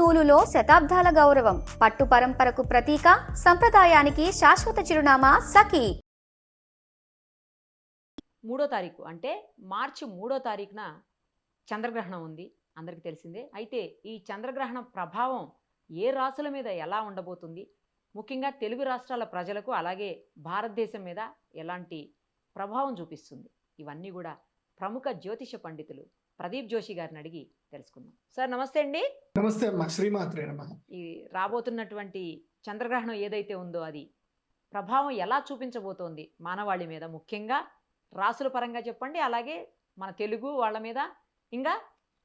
నూలులో శతాబ్దాల గౌరవం, పట్టు పరంపరకు ప్రతీక, సంప్రదాయానికి శాశ్వత చిరునామా సఖీ. 3వ తారీఖు అంటే మార్చి 3వ తారీఖున చంద్రగ్రహణం ఉంది, అందరికీ తెలిసిందే. అయితే ఈ చంద్రగ్రహణం ప్రభావం ఏ రాశుల మీద ఎలా ఉండబోతుంది, ముఖ్యంగా తెలుగు రాష్ట్రాల ప్రజలకు అలాగే భారతదేశం మీద ఎలాంటి ప్రభావం చూపిస్తుంది, ఇవన్నీ కూడా ప్రముఖ జ్యోతిష పండితులు ప్రదీప్ జోషి గారిని అడిగి తెలుసుకుందాం. సార్ నమస్తే అండి. నమస్తే అమ్మా, శ్రీమాత్రే నమః. ఈ రాబోతున్నటువంటి చంద్రగ్రహణం ఏదైతే ఉందో అది ప్రభావం ఎలా చూపించబోతోంది మానవాళి మీద, ముఖ్యంగా రాసుల పరంగా చెప్పండి, అలాగే మన తెలుగు వాళ్ళ మీద, ఇంకా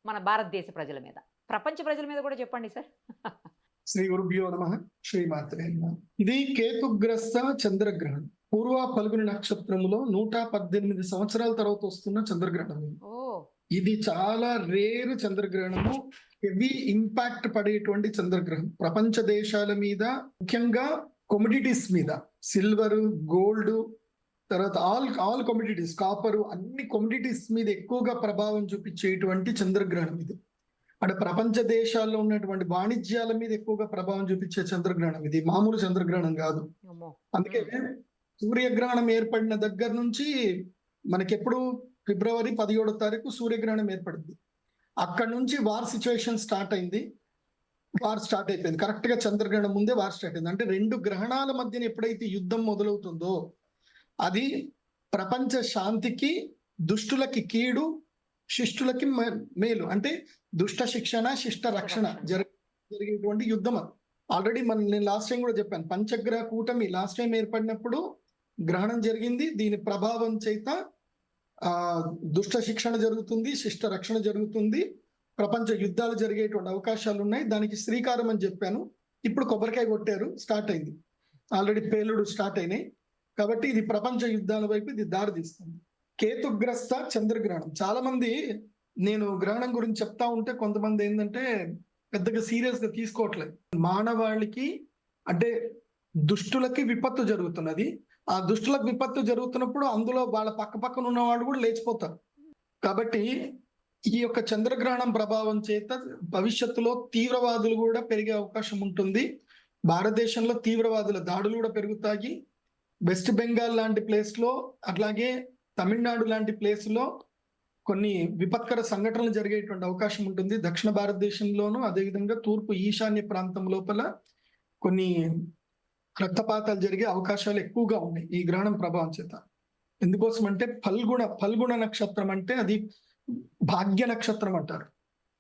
మన భారతదేశ ప్రజల మీద, ప్రపంచ ప్రజల మీద కూడా చెప్పండి సార్. శ్రీ గురుభ్యో నమః, శ్రీమాత్రే నమః. ఇది కేతుగ్రస్త చంద్రగ్రహణం. పూర్వ ఫల్గుని నక్షత్రములో 118 సంవత్సరాల తర్వాత వస్తున్న చంద్రగ్రహణం. ఇది చాలా రేరు చంద్రగ్రహణము, హెవీ ఇంపాక్ట్ పడేటువంటి చంద్రగ్రహణం. ప్రపంచ దేశాల మీద, ముఖ్యంగా కమోడిటీస్ మీద, సిల్వర్, గోల్డ్, తర్వాత ఆల్ కమోడిటీస్, కాపరు, అన్ని కమోడిటీస్ మీద ఎక్కువగా ప్రభావం చూపించేటువంటి చంద్రగ్రహణం ఇది. అంటే ప్రపంచ దేశాల్లో ఉన్నటువంటి వాణిజ్యాల మీద ఎక్కువగా ప్రభావం చూపించే చంద్రగ్రహణం ఇది. మామూలు చంద్రగ్రహణం కాదు. అందుకే సూర్యగ్రహణం ఏర్పడిన దగ్గర నుంచి మనకెప్పుడు ఫిబ్రవరి 17వ తారీఖు సూర్యగ్రహణం ఏర్పడింది. అక్కడ నుంచి వార్ సిచ్యువేషన్ స్టార్ట్ అయింది. వార్ స్టార్ట్ అయిపోయింది. కరెక్ట్ గా చంద్రగ్రహణం ముందే వార్ స్టార్ట్ అయింది. అంటే 2 గ్రహణాల మధ్యన ఎప్పుడైతే యుద్ధం మొదలవుతుందో అది ప్రపంచ శాంతికి, దుష్టులకి కీడు, శిష్టులకి మేలు. అంటే దుష్ట శిక్షణ, శిష్ట రక్షణ జరిగేటువంటి యుద్ధం. ఆల్రెడీ నేను లాస్ట్ టైం కూడా చెప్పాను, పంచగ్రహ కూటమి లాస్ట్ టైం ఏర్పడినప్పుడు గ్రహణం జరిగింది. దీని ప్రభావం చేత దుష్ట శిక్షణ జరుగుతుంది, శిష్ట రక్షణ జరుగుతుంది, ప్రపంచ యుద్ధాలు జరిగేటువంటి అవకాశాలు ఉన్నాయి. దానికి శ్రీకారం అని చెప్పాను. ఇప్పుడు కొబ్బరికాయ కొట్టారు, స్టార్ట్ అయింది. ఆల్రెడీ పేలుడు స్టార్ట్ అయినాయి. కాబట్టి ఇది ప్రపంచ యుద్ధాల వైపు ఇది దారి తీస్తుంది. కేతుగ్రస్త చంద్రగ్రహణం. చాలా మంది నేను గ్రహణం గురించి చెప్తా ఉంటే కొంతమంది ఏంటంటే పెద్దగా సీరియస్ గా తీసుకోవట్లేదు. మానవాళికి అంటే దుష్టులకి విపత్తు జరుగుతున్నది. ఆ దుష్టులకు విపత్తు జరుగుతున్నప్పుడు అందులో వాళ్ళ పక్కన ఉన్న వాళ్ళు కూడా లేచిపోతారు. కాబట్టి ఈ యొక్క చంద్రగ్రహణం ప్రభావం చేత భవిష్యత్తులో తీవ్రవాదులు కూడా పెరిగే అవకాశం ఉంటుంది. భారతదేశంలో తీవ్రవాదుల దాడులు కూడా పెరుగుతాయి. వెస్ట్ బెంగాల్ లాంటి ప్లేస్ లో, అట్లాగే తమిళనాడు లాంటి ప్లేస్ లో కొన్ని విపత్కర సంఘటనలు జరిగేటువంటి అవకాశం ఉంటుంది. దక్షిణ భారతదేశంలోనూ, అదేవిధంగా తూర్పు ఈశాన్య ప్రాంతం లోపల కొన్ని రక్తపాతాలు జరిగే అవకాశాలు ఎక్కువగా ఉన్నాయి ఈ గ్రహణం ప్రభావం చేత. ఎందుకోసం అంటే ఫల్గుణ నక్షత్రం అంటే అది భాగ్య నక్షత్రం అంటారు.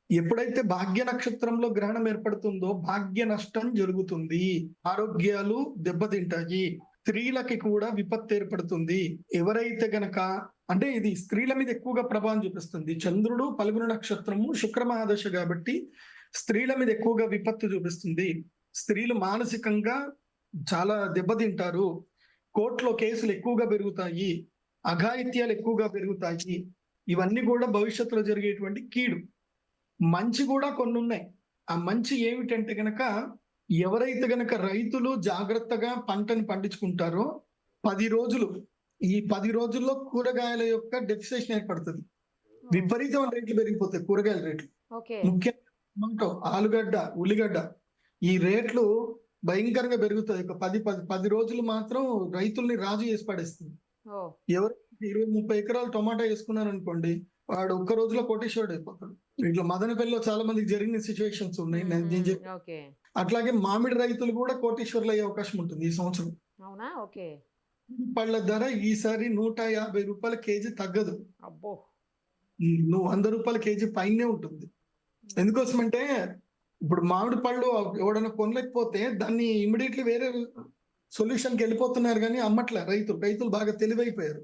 ఎప్పుడైతే భాగ్య నక్షత్రంలో గ్రహణం ఏర్పడుతుందో భాగ్య నష్టం జరుగుతుంది, ఆరోగ్యాలు దెబ్బతింటాయి, స్త్రీలకి కూడా విపత్తు ఏర్పడుతుంది. ఎవరైతే గనక అంటే ఇది స్త్రీల మీద ఎక్కువగా ప్రభావం చూపిస్తుంది. చంద్రుడు ఫల్గుణ నక్షత్రము, శుక్ర మహాదశ కాబట్టి స్త్రీల మీద ఎక్కువగా విపత్తు చూపిస్తుంది. స్త్రీలు మానసికంగా చాలా దెబ్బతింటారు. కోర్టులో కేసులు ఎక్కువగా పెరుగుతాయి, అఘాయిత్యాలు ఎక్కువగా పెరుగుతాయి. ఇవన్నీ కూడా భవిష్యత్తులో జరిగేటువంటి కీడు. మంచి కూడా కొన్ని ఉన్నాయి. ఆ మంచి ఏమిటంటే గనక ఎవరైతే గనక రైతులు జాగ్రత్తగా పంటని పండించుకుంటారో 10 రోజులు, ఈ 10 రోజుల్లో కూరగాయల యొక్క డెఫిసిషన్ ఏర్పడుతుంది. విపరీతమైన రేట్లు పెరిగిపోతాయి కూరగాయల రేట్లు. ముఖ్యంగా టమాటో, ఆలుగడ్డ, ఉల్లిగడ్డ ఈ రేట్లు భయంకరంగా పెరుగుతాయి. ఒక 10 రోజులు మాత్రం రైతుల్ని రాజు చేసి పడేస్తుంది. ఎవరు 20-30 ఎకరాలు టమాటా వేసుకున్నారు అనుకోండి, వాడు ఒక్క రోజులో కోటేశ్వరుడు అయిపోతాడు. ఇట్లా మదనపల్లిలో చాలా మందికి జరిగిన సిచ్యువేషన్స్ ఉన్నాయి. అట్లాగే మామిడి రైతులు కూడా కోటేశ్వరులు అయ్యే అవకాశం ఉంటుంది ఈ సంవత్సరం. పళ్ళ ధర ఈసారి 150 రూపాయల కేజీ తగ్గదు. నువ్వు 100 రూపాయల కేజీ పైనే ఉంటుంది. ఎందుకోసం అంటే ఇప్పుడు మామిడి పళ్ళు ఎవడన్నా కొనలేకపోతే దాన్ని ఇమీడియట్లీ వేరే సొల్యూషన్కి వెళ్ళిపోతున్నారు, కానీ అమ్మట్లే రైతులు బాగా తెలివైపోయారు.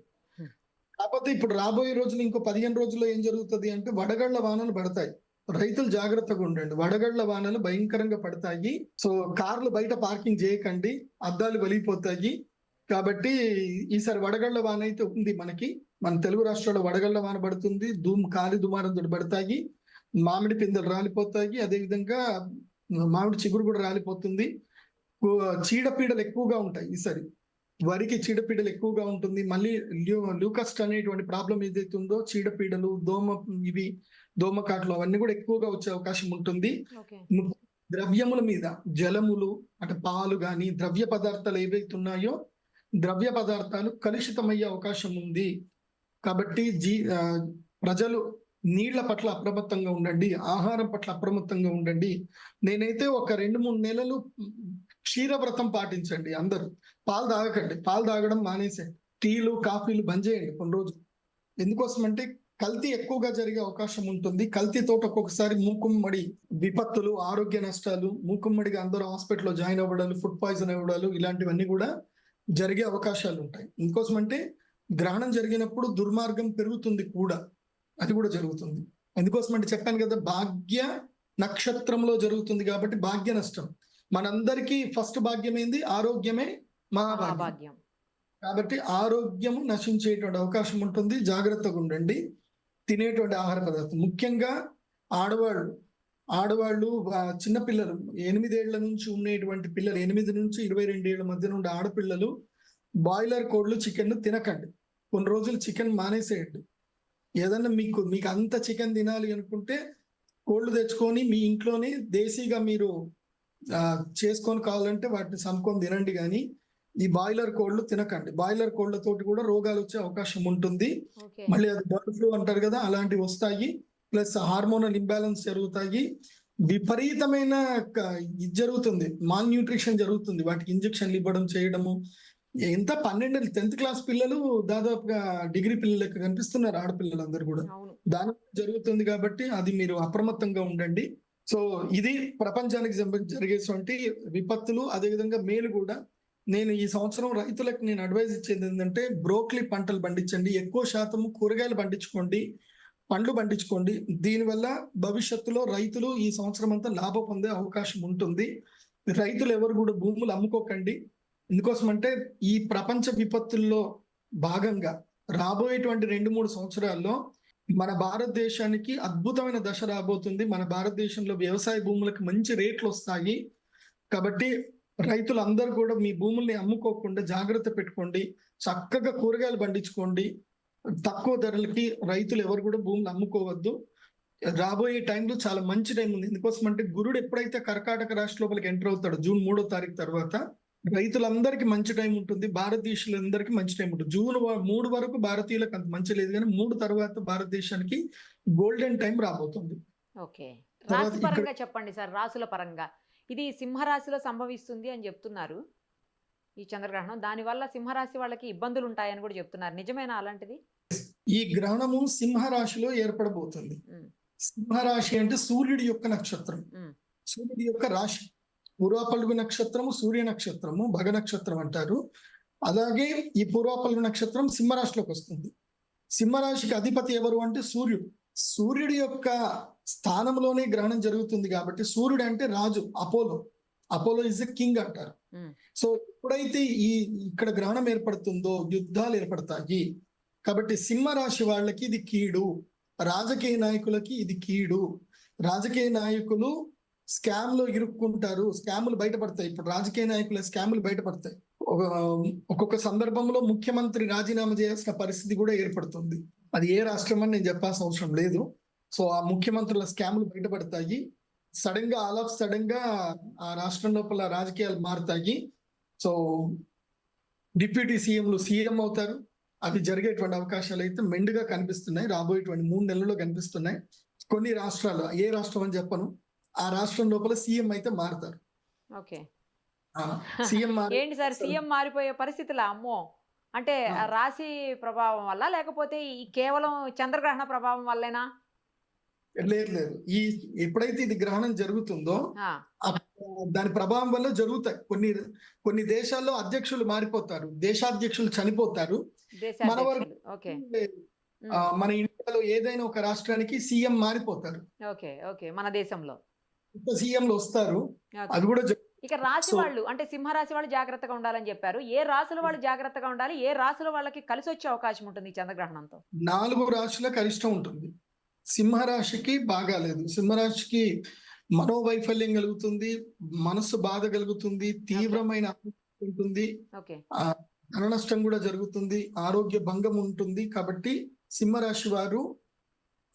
కాకపోతే ఇప్పుడు రాబోయే రోజులు ఇంకో 15 రోజుల్లో ఏం జరుగుతుంది అంటే వడగళ్ల వానలు పడతాయి. రైతులు జాగ్రత్తగా ఉండండి. వడగళ్ల వానలు భయంకరంగా పడతాయి. సో కార్లు బయట పార్కింగ్ చేయకండి, అద్దాలు వలిగిపోతాయి. కాబట్టి ఈసారి వడగళ్ల వాన అయితే ఉంది. మన తెలుగు రాష్ట్రాల్లో వడగళ్ల వాన పడుతుంది. కాలి దుమారంతో పడతాయి. మామిడి పిందెలు రాలిపోతాయి. అదేవిధంగా మామిడి చిగురు కూడా రాలిపోతుంది. చీడపీడలు ఎక్కువగా ఉంటాయి ఈసారి. వరికి చీడపీడలు ఎక్కువగా ఉంటుంది. మళ్ళీ ల్యూకస్ట్ అనేటువంటి ప్రాబ్లం ఏదైతే ఉందో, చీడపీడలు, దోమకాట్లు అవన్నీ కూడా ఎక్కువగా వచ్చే అవకాశం ఉంటుంది. ద్రవ్యముల మీద, జలములు అంటే పాలు గాని ద్రవ్య పదార్థాలు ఏవైతే ఉన్నాయో ద్రవ్య పదార్థాలు కలుషితమయ్యే అవకాశం ఉంది. కాబట్టి ప్రజలు నీళ్ల పట్ల అప్రమత్తంగా ఉండండి, ఆహారం పట్ల అప్రమత్తంగా ఉండండి. నేనైతే ఒక 2-3 నెలలు క్షీరవ్రతం పాటించండి. అందరూ పాలు తాగకండి, పాలు తాగడం మానేసేయండి, టీలు కాఫీలు బంద్ చేయండి కొన్ని రోజులు. ఎందుకోసం అంటే కల్తీ ఎక్కువగా జరిగే అవకాశం ఉంటుంది. కల్తీతో ఒక్కొక్కసారి మూకుమ్మడి విపత్తులు, ఆరోగ్య నష్టాలు, మూకుమ్మడిగా అందరూ హాస్పిటల్లో జాయిన్ అవ్వడాలు, ఫుడ్ పాయిజన్ అవ్వడాలు, ఇలాంటివన్నీ కూడా జరిగే అవకాశాలు ఉంటాయి. ఇందుకోసం అంటే గ్రహణం జరిగినప్పుడు దుర్మార్గం పెరుగుతుంది కూడా, అది కూడా జరుగుతుంది. ఎందుకోసం అంటే చెప్పాను కదా, భాగ్య నక్షత్రంలో జరుగుతుంది కాబట్టి భాగ్య నష్టం. మనందరికీ ఫస్ట్ భాగ్యం ఏంది? ఆరోగ్యమే మహాభాగ్యం. మహాభాగ్యం. కాబట్టి ఆరోగ్యము నశించేటువంటి అవకాశం ఉంటుంది. జాగ్రత్తగా ఉండండి. తినేటువంటి ఆహార పదార్థం ముఖ్యంగా ఆడవాళ్ళు చిన్నపిల్లలు 8 ఏళ్ల నుంచి ఉండేటువంటి పిల్లలు, 8 నుంచి 22 ఏళ్ల మధ్య నుండి ఆడపిల్లలు బాయిలర్ కోళ్లు, చికెన్ తినకండి. కొన్ని రోజులు చికెన్ మానేసేయండి. ఏదన్నా మీకు అంత చికెన్ తినాలి అనుకుంటే కోళ్లు తెచ్చుకొని మీ ఇంట్లోనే దేశీగా మీరు చేసుకొని కావాలంటే వాటిని సంకొని తినండి. కానీ ఈ బాయిలర్ కోళ్లు తినకండి. బాయిలర్ కోళ్లతోటి కూడా రోగాలు వచ్చే అవకాశం ఉంటుంది. మళ్ళీ అది బర్డ్ ఫ్లూ అంటారు కదా, అలాంటివి వస్తాయి. ప్లస్ హార్మోనల్ ఇంబ్యాలెన్స్ జరుగుతాయి. విపరీతమైన ఇది జరుగుతుంది, మాల్ న్యూట్రిషన్ జరుగుతుంది. వాటికి ఇంజక్షన్లు ఇవ్వడం చేయడము. ఎంత 12 10th క్లాస్ పిల్లలు దాదాపుగా డిగ్రీ పిల్లలకి కనిపిస్తున్నారు, ఆడపిల్లలందరూ కూడా. దాని జరుగుతుంది కాబట్టి అది మీరు అప్రమత్తంగా ఉండండి. సో ఇది ప్రపంచానికి జరిగేటువంటి విపత్తులు. అదేవిధంగా మేలు కూడా. నేను ఈ సంవత్సరం రైతులకు నేను అడ్వైజ్ ఇచ్చేది ఏంటంటే, బ్రోక్లీ పంటలు పండించండి, ఎక్కువ శాతము కూరగాయలు పండించుకోండి, పండ్లు పండించుకోండి. దీనివల్ల భవిష్యత్తులో రైతులు ఈ సంవత్సరం అంతా లాభం పొందే అవకాశం ఉంటుంది. రైతులు ఎవరు కూడా భూములు అమ్ముకోకండి. ఎందుకోసం అంటే ఈ ప్రపంచ విపత్తుల్లో భాగంగా రాబోయేటువంటి 2-3 సంవత్సరాల్లో మన భారతదేశానికి అద్భుతమైన దశ రాబోతుంది. మన భారతదేశంలో వ్యవసాయ భూములకు మంచి రేట్లు వస్తాయి. కాబట్టి రైతులందరూ కూడా మీ భూముల్ని అమ్ముకోకుండా జాగ్రత్త పెట్టుకోండి. చక్కగా కూరగాయలు పండించుకోండి. తక్కువ ధరలకి రైతులు ఎవరు కూడా భూములు అమ్ముకోవద్దు. రాబోయే టైంలో చాలా మంచి టైం ఉంది. ఎందుకోసం అంటే గురుడు ఎప్పుడైతే కర్కాటక రాశి లోపలికి ఎంటర్ అవుతాడో జూన్ 3వ తారీఖు తర్వాత రైతులందరికీ మంచి టైం ఉంటుంది. భారతదేశంలో మంచి టైం ఉంటుంది. జూన్ 3 వరకు భారతీయులకు అంత మంచి లేదు, కానీ 3 తర్వాత భారతదేశానికి గోల్డెన్ టైం రాబోతుంది. ఓకే, రాశి పరంగా చెప్పండి సార్. రాశుల పరంగా ఇది సింహరాశిలో సంభవిస్తుంది అని చెప్తున్నారు ఈ చంద్రగ్రహణం. దానివల్ల సింహరాశి వాళ్ళకి ఇబ్బందులు ఉంటాయని కూడా చెప్తున్నారు. నిజమేనా అలాంటిది? ఈ గ్రహణము సింహరాశిలో ఏర్పడబోతుంది. సింహరాశి అంటే సూర్యుడి యొక్క నక్షత్రం, సూర్యుడి యొక్క రాశి. పూర్వపల్గు నక్షత్రము సూర్య నక్షత్రము, భగ నక్షత్రం అంటారు. అలాగే ఈ పూర్వపల్గు నక్షత్రం సింహరాశిలోకి వస్తుంది. సింహరాశికి అధిపతి ఎవరు అంటే సూర్యుడు. సూర్యుడి యొక్క స్థానంలోనే గ్రహణం జరుగుతుంది కాబట్టి సూర్యుడు అంటే రాజు, అపోలో ఇస్ ఎ కింగ్ అంటారు. సో ఎప్పుడైతే ఇక్కడ గ్రహణం ఏర్పడుతుందో యుద్ధాలు ఏర్పడతాయి. కాబట్టి సింహరాశి వాళ్ళకి ఇది కీడు, రాజకీయ నాయకులకి ఇది కీడు. రాజకీయ నాయకులు స్కామ్ లో ఇరుక్కుంటారు, స్కాములు బయటపడతాయి. ఇప్పుడు రాజకీయ నాయకుల స్కాములు బయటపడతాయి. ఒక్కొక్క సందర్భంలో ముఖ్యమంత్రి రాజీనామా చేయాల్సిన పరిస్థితి కూడా ఏర్పడుతుంది. అది ఏ రాష్ట్రం అని నేను చెప్పాల్సిన అవసరం లేదు. సో ఆ ముఖ్యమంత్రుల స్కాములు బయటపడతాయి. సడన్ గా ఆ రాష్ట్రం లోపల రాజకీయాలు మారుతాయి. సో డిప్యూటీ సీఎంలు సీఎం అవుతారు. అవి జరిగేటువంటి అవకాశాలు అయితే మెండుగా కనిపిస్తున్నాయి. రాబోయేటువంటి 3 నెలల్లో కనిపిస్తున్నాయి. కొన్ని రాష్ట్రాలు, ఏ రాష్ట్రం అని చెప్పను, ఆ రాష్ట్రం లోపల సీఎం అయితే మారుతారు. ఓకే, సీఎం ఏంటి సార్ సీఎం మారిపోయే పరిస్థితులు? అమ్మో, అంటే రాశి ప్రభావం వల్ల లేకపోతే ఈ కేవలం చంద్రగ్రహణ ప్రభావం వల్లేనా? లేదు, ఎప్పుడైతే ఇది గ్రహణం జరుగుతుందో దాని ప్రభావం వల్ల జరుగుతాయి. కొన్ని దేశాల్లో అధ్యక్షులు మారిపోతారు, దేశాధ్యక్షులు చనిపోతారు. మన వరకు మన ఇండియాలో ఏదైనా ఒక రాష్ట్రానికి సీఎం మారిపోతారు. మన దేశంలో సీఎంలు వస్తారు. అది కూడా ఇక రాశి వాళ్ళు అంటే సింహరాశి వాళ్ళు జాగ్రత్తగా ఉండాలని చెప్పారు. ఏ రాశుల వాళ్ళు జాగ్రత్తగా ఉండాలి? ఏ రాశుల వాళ్ళకి కలిసి వచ్చే అవకాశం ఉంటుంది ఈ చంద్రగ్రహణంతో? 4 రాశులకు అరిష్టం ఉంటుంది. సింహరాశికి బాగాలేదు. సింహరాశికి మనోవైఫల్యం కలుగుతుంది, మనస్సు బాధ కలుగుతుంది, తీవ్రమైన ఉంటుంది, ధన నష్టం కూడా జరుగుతుంది, ఆరోగ్య భంగం ఉంటుంది. కాబట్టి సింహరాశి వారు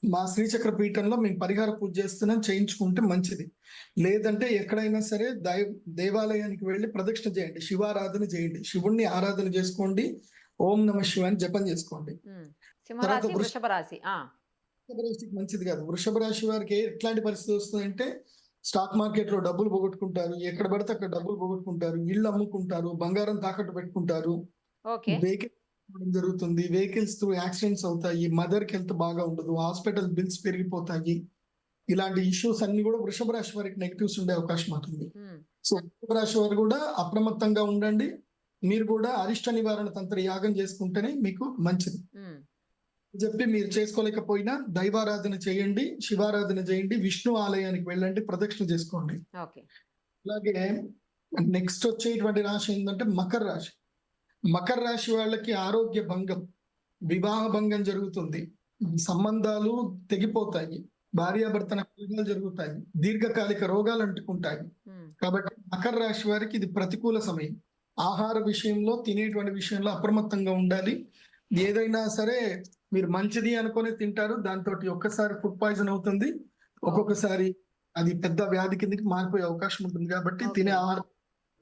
మా శ్రీచక్ర పీఠంలో మేము పరిహార పూజ చేస్తున్నాం, చేయించుకుంటే మంచిది. లేదంటే ఎక్కడైనా సరే దేవాలయానికి వెళ్ళి ప్రదక్షిణ చేయండి, శివారాధన చేయండి, శివుణ్ణి ఆరాధన చేసుకోండి, ఓం నమ శివాని జపం చేసుకోండి. సింహరాశి, వృషభ రాశి. వృషభ రాశికి మంచిది కాదు. వృషభ రాశి వారికి ఎట్లాంటి పరిస్థితి వస్తుందంటే స్టాక్ మార్కెట్ లో డబ్బులు పోగొట్టుకుంటారు, ఎక్కడ పడితే అక్కడ డబ్బులు పోగొట్టుకుంటారు, ఇళ్ళు అమ్ముకుంటారు, బంగారం తాకట్టు పెట్టుకుంటారు, ఓకే. వెహికల్ జరుగుతుంది, వెహికల్స్ తో యాక్సిడెంట్స్ అవుతాయి, మదర్ కి హెల్త్ బాగా ఉండదు, హాస్పిటల్ బిల్స్ పెరిగిపోతాయి. ఇలాంటి ఇష్యూస్ అన్ని కూడా వృషభ రాశి వారికి నెగిటివ్స్ ఉండే అవకాశం ఉంటుంది. సో వృషభ రాశి వారు కూడా అప్రమత్తంగా ఉండండి. మీరు కూడా అరిష్ట నివారణ తంత్ర యాగం చేసుకుంటేనే మీకు మంచిది చెప్పి, మీరు చేసుకోలేకపోయినా దైవారాధన చేయండి, శివారాధన చేయండి, విష్ణు ఆలయానికి వెళ్ళండి, ప్రదక్షిణ చేసుకోండి. అలాగే నెక్స్ట్ వచ్చేటువంటి రాశి ఏంటంటే మకర రాశి. మకర రాశి వాళ్ళకి ఆరోగ్య భంగం, వివాహ భంగం జరుగుతుంది, సంబంధాలు తెగిపోతాయి, భార్యాభర్తన కలహాలు జరుగుతాయి, దీర్ఘకాలిక రోగాలు అంటుకుంటాయి. కాబట్టి మకర రాశి వారికి ఇది ప్రతికూల సమయం. ఆహార విషయంలో, తినేటువంటి విషయంలో అప్రమత్తంగా ఉండాలి. ఏదైనా సరే మీరు మంచిది అనుకుని తింటారు, దాంతో ఒక్కసారి ఫుడ్ పాయిజన్ అవుతుంది, ఒక్కొక్కసారి అది పెద్ద వ్యాధి కిందకి మారిపోయే అవకాశం ఉంటుంది. కాబట్టి తినే ఆహారం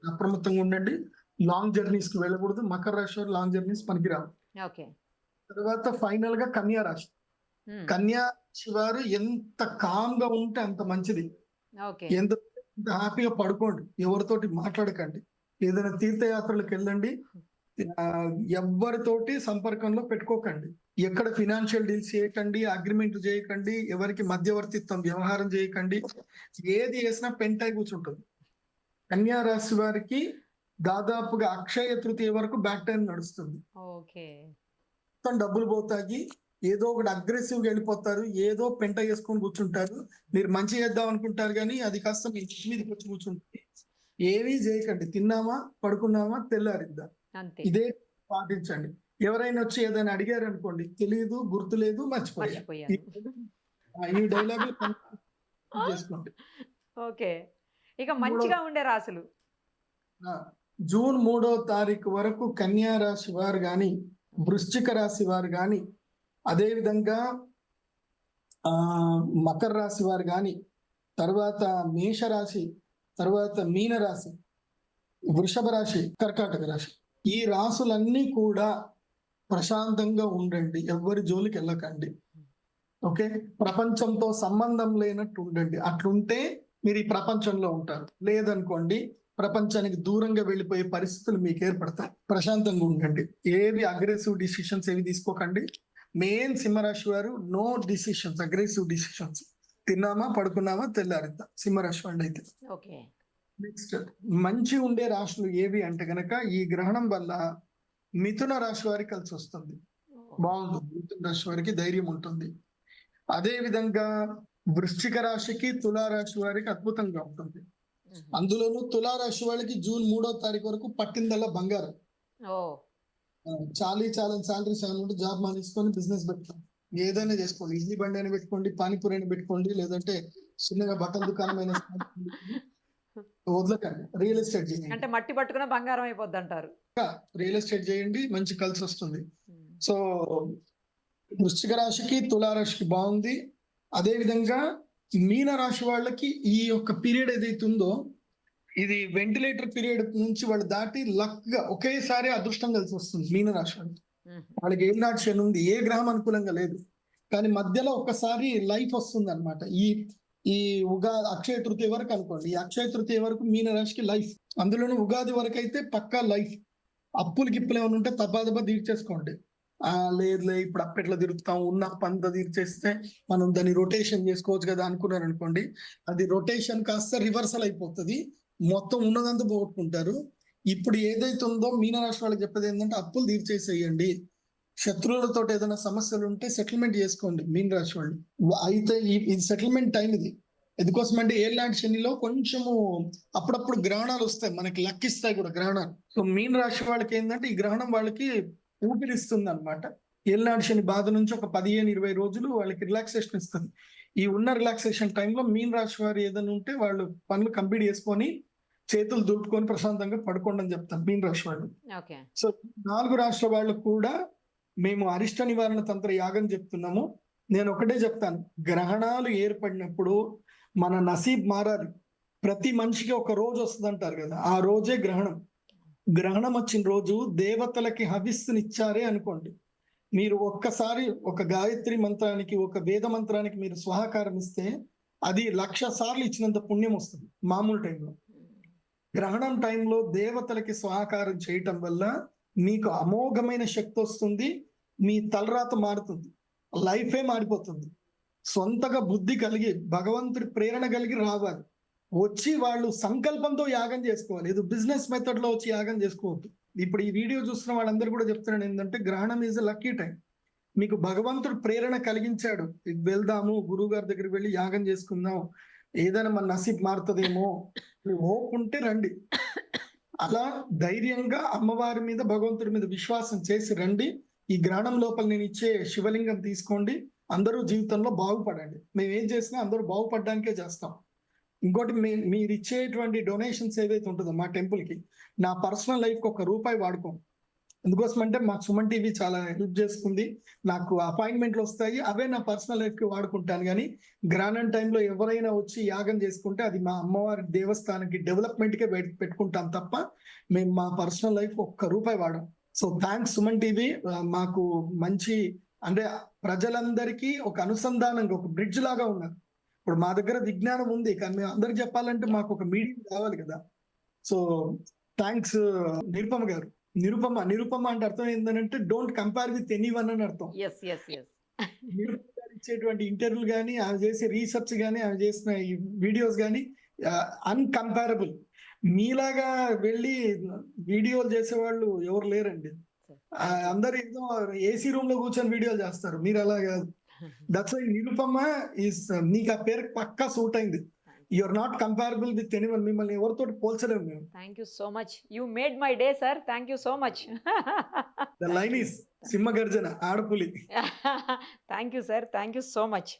అప్రమత్తంగా ఉండండి. లాంగ్ జర్నీస్ కి వెళ్ళకూడదు. మకర రాశి వారు లాంగ్ జర్నీస్ పనికిరావు. తర్వాత ఫైనల్ గా కన్యా రాశి. కన్యా రాశి వారు ఎంత కామ్ గా ఉంటే అంత మంచిది. ఎంత హ్యాపీగా పడుకోండి, ఎవరితోటి మాట్లాడకండి, ఏదైనా తీర్థయాత్రలకు వెళ్ళండి, ఎవరితోటి సంపర్కంలో పెట్టుకోకండి, ఎక్కడ ఫినాన్షియల్ డీల్స్ చేయకండి, అగ్రిమెంట్ చేయకండి, ఎవరికి మధ్యవర్తిత్వం వ్యవహారం చేయకండి. ఏది చేసినా పెంటై కూర్చుంటుంది. కన్యా రాశి వారికి దాదాపుగా అక్షయ తృతీయ వరకు బ్యాక్ టైం నడుస్తుంది. మొత్తం డబ్బులు పోతాయి, ఏదో ఒకటి అగ్రెసివ్ గా వెళ్ళిపోతారు, ఏదో పెంట చేసుకొని కూర్చుంటారు. మీరు మంచి చేద్దాం అనుకుంటారు కానీ అది కాస్త మీ ఇంటి మీదకి వచ్చి కూర్చుంటుంది. ఏమీ చేయకండి, తిన్నామా పడుకున్నామా తెల్లారిద్దా, ఇదే పాటించండి. ఎవరైనా వచ్చి ఏదైనా అడిగారు అనుకోండి, తెలియదు, గుర్తులేదు, మర్చిపోయా, ఈ డైలాగ్ చేసుకోండి. ఓకే. ఇక మంచిగా ఉండే రాశులు జూన్ 3వ తారీఖు వరకు కన్యా రాశి వారు కానీ, వృశ్చిక రాశి వారు కానీ, అదేవిధంగా మకర రాశి వారు కానీ, తర్వాత మేషరాశి, తర్వాత మీన రాశి, వృషభ రాశి, కర్కాటక రాశి, ఈ రాశులన్నీ కూడా ప్రశాంతంగా ఉండండి, ఎవరి జోలికి వెళ్ళకండి. ఓకే, ప్రపంచంతో సంబంధం లేనట్టు ఉండండి. అట్లుంటే మీరు ఈ ప్రపంచంలో ఉంటారు. లేదనుకోండి ప్రపంచానికి దూరంగా వెళ్ళిపోయే పరిస్థితులు మీకు ఏర్పడతాయి. ప్రశాంతంగా ఉండండి, ఏవి అగ్రెసివ్ డిసిషన్స్ ఏవి తీసుకోకండి. మెయిన్ సింహరాశి వారు నో డిసిషన్స్, అగ్రెసివ్ డిసిషన్స్. తిన్నామా పడుకున్నామా తెల్లారిద్దా, సింహరాశి వాళ్ళు అయితే. నెక్స్ట్ మంచి ఉండే రాశులు ఏవి అంటే గనక, ఈ గ్రహణం వల్ల మిథున రాశి వారికి కలిసి వస్తుంది, బాగుంటుంది. మిథున రాశి వారికి ధైర్యం ఉంటుంది. అదే విధంగా వృశ్చిక రాశికి, తులారాశి వారికి అద్భుతంగా ఉంటుంది. అందులోనూ తులారాశి వాళ్ళకి జూన్ 3వ తారీఖు వరకు పట్టిందల్లా బంగారం. చాలీ శాలరీ ఉంటే జాబ్ మానేసుకొని బిజినెస్ పెట్టుకోండి, ఏదైనా చేసుకోండి. ఇడ్లీ బండి అయినా పెట్టుకోండి, పానీపూరి అయినా పెట్టుకోండి, లేదంటే చిన్నగా బట్టల దుకాణం అయినా వదలకండి. రియల్ ఎస్టేట్ చేయండి, అంటే మట్టి పట్టుకున్న బంగారం అయిపోద్ది అంటారు. రియల్ ఎస్టేట్ చేయండి, మంచి కలిసి వస్తుంది. సో వృశ్చిక రాశికి, తులారాశికి బాగుంది. అదే విధంగా మీన రాశి వాళ్ళకి ఈ యొక్క పీరియడ్ ఏదైతే ఉందో, ఇది వెంటిలేటర్ పీరియడ్ నుంచి వాళ్ళు దాటి లక్ గా ఒకేసారి అదృష్టం కలిసి వస్తుంది. మీన రాశి వాళ్ళకి ఏం నాట్యం ఉంది, ఏ గ్రహం అనుకూలంగా లేదు, కానీ మధ్యలో ఒక్కసారి లైఫ్ వస్తుంది అనమాట. ఈ అక్షయ తృతీయ వరకు అనుకోండి, ఈ అక్షయ తృతీయ వరకు మీన రాశికి లైఫ్. అందులోనూ ఉగాది వరకు అయితే పక్కా లైఫ్. అప్పులు గిప్పులు ఏమైనా ఉంటే తబాదబా తీర్చేసుకోండి. లేదు ఇప్పుడు అప్పెట్లా తిరుగుతాం, ఉన్న పంత తీర్చేస్తే మనం దాన్ని రొటేషన్ చేసుకోవచ్చు కదా అనుకున్నారు అనుకోండి, అది రొటేషన్ కాస్త రివర్సల్ అయిపోతుంది, మొత్తం ఉన్నదంతా పోగొట్టుకుంటారు. ఇప్పుడు ఏదైతే ఉందో మీనరాశి వాళ్ళకి చెప్పేది ఏంటంటే, అప్పులు తీర్చేసేయండి, శత్రువులతో ఏదైనా సమస్యలు ఉంటే సెటిల్మెంట్ చేసుకోండి మీన రాశి వాళ్ళు. అయితే ఇది సెటిల్మెంట్ టైం. ఇది ఎందుకోసం అంటే ఏళ్ళనాటి శనిలో కొంచెము అప్పుడప్పుడు గ్రహణాలు వస్తాయి, మనకి లక్కిస్తాయి కూడా గ్రహణాలు. సో మీన రాశి వాళ్ళకి ఏంటంటే ఈ గ్రహణం వాళ్ళకి ఊపిరిస్తుంది అనమాట. ఏళ్ళనాటి శని బాధ నుంచి ఒక 15-20 రోజులు వాళ్ళకి రిలాక్సేషన్ ఇస్తుంది. ఈ ఉన్న రిలాక్సేషన్ టైంలో మీన రాశి వారు ఏదైనా ఉంటే వాళ్ళు పనులు కంప్లీట్ చేసుకొని చేతులు దులుపుకొని ప్రశాంతంగా పడుకోండి అని చెప్తాను మీన రాశి వాళ్ళు. సో 4 రాష్ట్రాల వాళ్ళకు కూడా మేము అరిష్ట నివారణ తంత్ర యాగం చెప్తున్నాము. నేను ఒకటే చెప్తాను, గ్రహణాలు ఏర్పడినప్పుడు మన నసీబ్ మారాలి. ప్రతి మనిషికి ఒక రోజు వస్తుంది అంటారు కదా, ఆ రోజే గ్రహణం. గ్రహణం వచ్చిన రోజు దేవతలకి హవిస్సునిచ్చారే అనుకోండి, మీరు ఒక్కసారి ఒక గాయత్రి మంత్రానికి, ఒక వేద మంత్రానికి మీరు స్వాహాకారం ఇస్తే అది 1,00,000 సార్లు ఇచ్చినంత పుణ్యం వస్తుంది మామూలు టైంలో. గ్రహణం టైంలో దేవతలకి స్వాహాకారం చేయటం వల్ల మీకు అమోఘమైన శక్తి వస్తుంది, మీ తలరాత మారుతుంది, లైఫే మారిపోతుంది. సొంతగా బుద్ధి కలిగి భగవంతుడి ప్రేరణ కలిగి రావాలి. వచ్చి వాళ్ళు సంకల్పంతో యాగం చేసుకోవాలి. ఇది బిజినెస్ మెథడ్ లో వచ్చి యాగం చేసుకోవద్దు. ఇప్పుడు ఈ వీడియో చూస్తున్న వాళ్ళందరూ కూడా చెప్తున్నాను ఏంటంటే, గ్రహణం ఈజ్ లక్కీ టైం. మీకు భగవంతుడు ప్రేరణ కలిగించాడు, వెళ్దాము గురువు గారి దగ్గరికి వెళ్ళి యాగం చేసుకుందాం, ఏదైనా మన నసీబ్ మారుతుందేమో, హోప్ ఉంటే రండి. అలా ధైర్యంగా అమ్మవారి మీద, భగవంతుడి మీద విశ్వాసం చేసి రండి. ఈ గ్రహణం లోపల నేను ఇచ్చే శివలింగం తీసుకోండి, అందరూ జీవితంలో బాగుపడండి. మేము ఏం చేసినా అందరూ బాగుపడడానికే చేస్తాం. ఇంకోటి, మీరు ఇచ్చేటువంటి డొనేషన్స్ ఏదైతే ఉంటుందో మా టెంపుల్ కి, నా పర్సనల్ లైఫ్ కి ₹1 వాడుకోం. ఎందుకోసం అంటే మాకు సుమన్ టీవీ చాలా హెల్ప్ చేసుకుంది, నాకు అపాయింట్మెంట్లు వస్తాయి, అవే నా పర్సనల్ లైఫ్ కి వాడుకుంటాను. కానీ గ్రహణం టైంలో ఎవరైనా వచ్చి యాగం చేసుకుంటే అది మా అమ్మవారి దేవస్థానానికి డెవలప్మెంట్ కే పెట్టుకుంటాం తప్ప మేము మా పర్సనల్ లైఫ్ ₹1 వాడం. So thanks Suman TV. మాకు మంచి, అంటే ప్రజలందరికీ ఒక అనుసంధానంగా, ఒక బ్రిడ్జ్ లాగా ఉన్నారు. ఇప్పుడు మా దగ్గర విజ్ఞానం ఉంది, కానీ మేము అందరికి చెప్పాలంటే మాకు ఒక మీడియం కావాలి కదా. సో థ్యాంక్స్ నిరుపమ గారు. నిరుపమ అంటే అర్థం ఏంటంటే don't compare with any one అని అర్థం. Yes yes yes. నిరుపమ గారు ఇచ్చేటువంటి ఇంటర్వ్యూలు కానీ, ఆమె చేసే రీసెర్చ్ కానీ, ఆమె చేసిన ఈ వీడియోస్ కానీ అన్కంపారబుల్. మీలాగా వెళ్ళి వీడియోలు చేసేవాళ్ళు ఎవరు లేరండి. అందరు ఏదో ఏసీ రూమ్ లో కూర్చొని వీడియోలు చేస్తారు, మీరు అలా కాదు. దట్స్ వై నిరుపమ ఈస్, నీకు ఆ పేరు పక్కా సూట్ అయింది. You are not comparable with anyone. మిమ్మల్ని ఎవరితో పోల్చలేము మేము. Thank you so much, you made my day sir, thank you so much. The line is సింహగర్జన, ఆడపులి. Thank you sir, thank you so much.